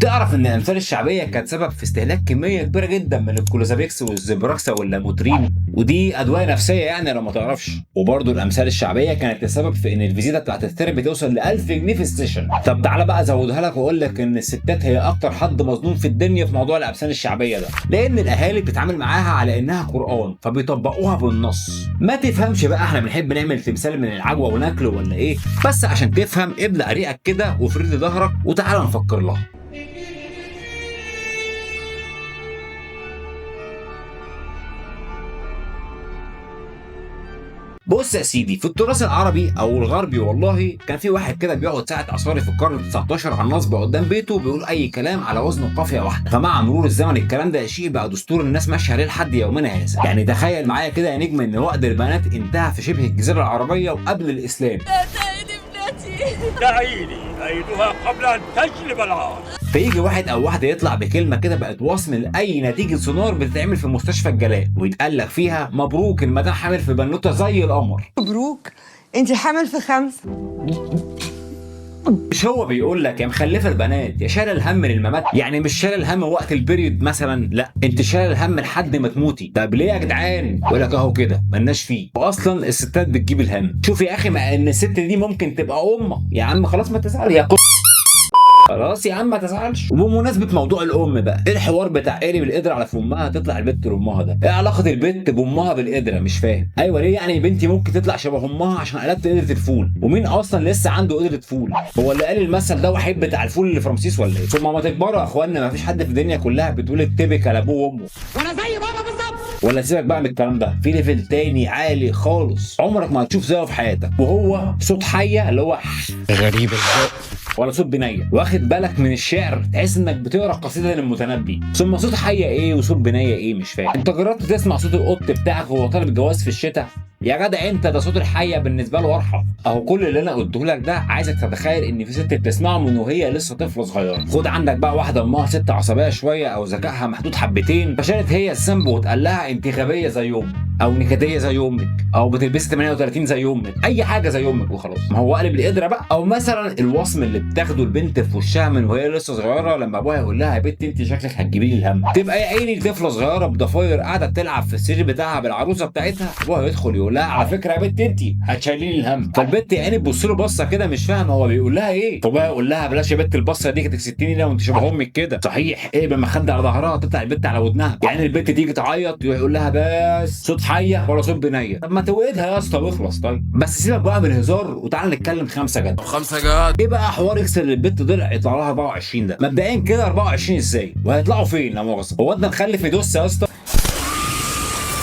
تعرف ان الامثال الشعبيه كانت سبب في استهلاك كميه كبيره جدا من الكلوزابيكس والزبراكسا واللاموترين، ودي ادويه نفسيه يعني لو ما تعرفش. وبرده الامثال الشعبيه كانت السبب في ان الفيزيتا بتاعت الثيرابي توصل ل 1000 جنيه في السيشن. طب تعالى بقى ازودها لك واقول لك ان الستات هي اكتر حد مظلوم في الدنيا في موضوع الامثال الشعبيه ده، لان الاهالي بتتعامل معاها على انها قران فبيطبقوها بالنص. ما تفهمش بقى احنا بنحب نعمل تمثال من العجوه وناكله ولا ايه، بس عشان تفهم ابلع ريقك كده وافرد ظهرك وتعالى نفكر لها. بص يا سيدي، في التراث العربي او الغربي والله كان في واحد كده بيقعد ساعه عصاري في القرن ال19 على النصب قدام بيته بيقول اي كلام على وزن قافيه واحده. فمع مرور الزمن الكلام ده شيء بقى دستور الناس ماشيه عليه لحد يومنا هذا. يعني تخيل معايا كده يا نجم ان وقت البنات انتهى في شبه الجزيره العربيه وقبل الاسلام. دعيني أيدها قبل أن تجلب العار. فيجي واحد او واحده يطلع بكلمه كده بقت وصم لاي نتيجه سونار بتتعمل في مستشفى الجلاء ويتقال لك فيها مبروك المدام حامل في بنوته زي القمر. مبروك انت حامل في 5. مش هو بيقول لك يا مخلفه البنات يا شايله الهم من الممات؟ يعني مش شايله الهم وقت البريود مثلا، لا انت شايله الهم لحد ما تموتي. طب ليه يا جدعان؟ يقول لك اهو كده مالناش فيه، واصلا الستات بتجيب الهم. شوف يا اخي، مع ان الست دي ممكن تبقى امه، يا عم خلاص ما تزعل يا خلاص يا عم ما تزعلش. وبمناسبه موضوع الام بقى، ايه الحوار بتاع قالب القدره على فمها تطلع البت لامها ده؟ ايه علاقه البت بامها بالقدره؟ مش فاهم. ايوه ليه يعني بنتي ممكن تطلع شبه امها عشان قلبت قدره الفول؟ ومين اصلا لسه عنده قدره فول؟ هو اللي قال المثل ده وحيد بتاع الفول اللي في رمسيس ولا ايه؟ ثم ما تكبروا يا اخوانا، ما فيش حد في الدنيا كلها بتقول التبكال ابوه وامه وانا زي بابا بالظبط. ولا سيبك بقى من الكلام ده، في ليفل تاني عالي خالص عمرك ما هتشوف زيه في حياتك، وهو صوت حيه اللي هو غريب الذوق، ولا صوت بنيه. واخد بالك من الشعر؟ تحس انك بتقرا قصيده للمتنبي. ثم صوت حيه ايه وصوت بنيه ايه؟ مش فاهم. انت جربت تسمع صوت القط بتاعك وهو طالب الجواز في الشتاء؟ يا جدع انت ده صوت الحيه بالنسبه له ارحم. اهو كل اللي انا قلته لك ده عايزك تتخيل ان في ست بتسمعه من وهي لسه طفله صغيره. خد عندك بقى واحده امها ست عصبيه شويه او ذكائها محدود حبتين، فشالت هي الذنب واتقال لها انت غبيه زي امك او نكديه زي امك او بتلبسي 38 زي امك، اي حاجه زي امك وخلاص. ما هو قلب القدره بقى. او مثلا الوصم اللي بتاخده البنت في وشها من وهي لسه صغيره لما ابوها يقول لها يا بنت انت شكلك هتجيبي لي الهم، تبقى يا عيني طفله صغيره بضفاير قاعده بتلعب في السرير بتاعها بالعروسه بتاعتها، ابوها يدخل يقول لها على فكره يا بنت انت هتشيلي لي الهم. فالبنت يا عيني تبص له بصه كده مش فاهمه هو بيقول لها ايه. فابوها يقول لها بلاش يا بنت البصه دي تكسبتيني لو انت شبه امك كده. صحيح ايه بمخده على ظهرها تطلع البنت على ودنها. يعني البنت تيجي تعيط يقول لها بس صوت حيه ولا صوت بنيه؟ طب ما توقدها يا اسطى واخلص. طيب بس سيبك بقى من الهزار وتعالى نتكلم 5 جد. 5 جد. ايه بقى حوار يكسر البت ضلع يطلع لها 24 ده؟ مبدئيا كده 24 ازاي؟ وهيطلعوا فين لا مؤاخذه؟ هو انت مخلف يدوس يا اسطى؟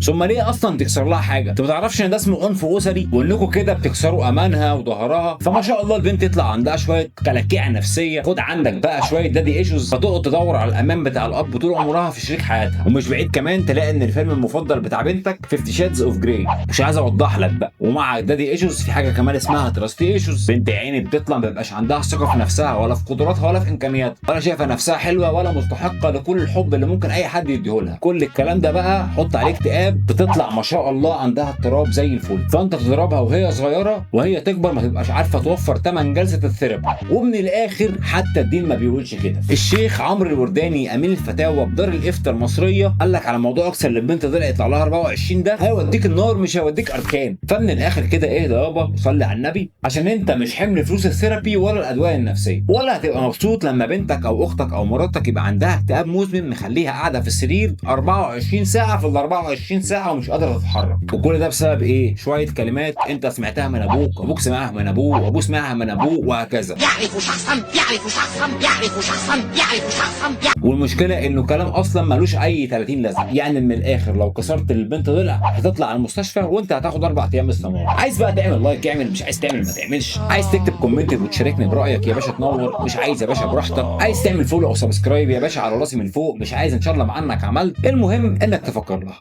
ثم ليه اصلا تكسر لها حاجه؟ انت ما تعرفش ان ده اسمه عنف اسري وانكم كده بتكسروا امانها وظهرها؟ فما شاء الله البنت يطلع عندها شويه كلاكيع نفسيه. خد عندك بقى شويه دادي ايشوز فتقعد تدور على الامان بتاع الاب طول عمرها في شريك حياتها. ومش بعيد كمان تلاقي ان الفيلم المفضل بتاع بنتك 50 شادز اوف جراي. مش عايز اوضح لك بقى. ومع دادي ايشوز في حاجه كمان اسمها تراستي ايشوز. بنت عيني بتطلع ما بيبقاش عندها ثقه في نفسها ولا في قدراتها ولا في امكانياتها ولا شايفه نفسها حلوه ولا مستحقه لكل الحب اللي ممكن اي حد يديهولها. كل الكلام ده بقى حط عليه اكتئاب، بتطلع ما شاء الله عندها اضطراب زي الفل. فانت تضربها وهي صغيره وهي تكبر ما تبقاش عارفه توفر ثمن جلسه الثيرابي. ومن الاخر حتى الدين ما بيقولش كده. الشيخ عمرو الورداني امين الفتاوى بدار الافتاء المصريه قال لك على موضوع اكسر للبنت ضلع يطلع لها 24 ده هيوديك النار مش هيوديك اركان. فمن الاخر كده اهدى يابا وصلي على النبي، عشان انت مش حمل فلوس الثيرابي ولا الادويه النفسيه، ولا هتبقى مبسوط لما بنتك او اختك او مراتك يبقى عندها اكتئاب مزمن مخليها قاعده في السرير 24 ساعه في ال 24 ساعه ومش قادره تتحرك. وكل ده بسبب ايه؟ شويه كلمات انت سمعتها من ابوك وابوك سمعها من ابوه وابوه سمعها من ابوه وهكذا. يعرف شخصا يعرف شخصا يعرف شخصا يعرف شخصا. والمشكله انه كلام اصلا ملوش اي 30 لازمه. يعني من الاخر لو كسرت للبنت ضلع هتطلع على المستشفى وانت هتاخد 4 ايام استمرار. عايز بقى تعمل لايك اعمل، مش عايز تعمل ما تعملش. عايز تكتب كومنت وتشاركني برايك يا باشا تنور، مش عايز يا باشا براحتك. عايز تعمل فولو او سبسكرايب يا باشا على راسي من فوق، مش عايز ان شاء الله مع انك عملت. المهم انك تفكر لها.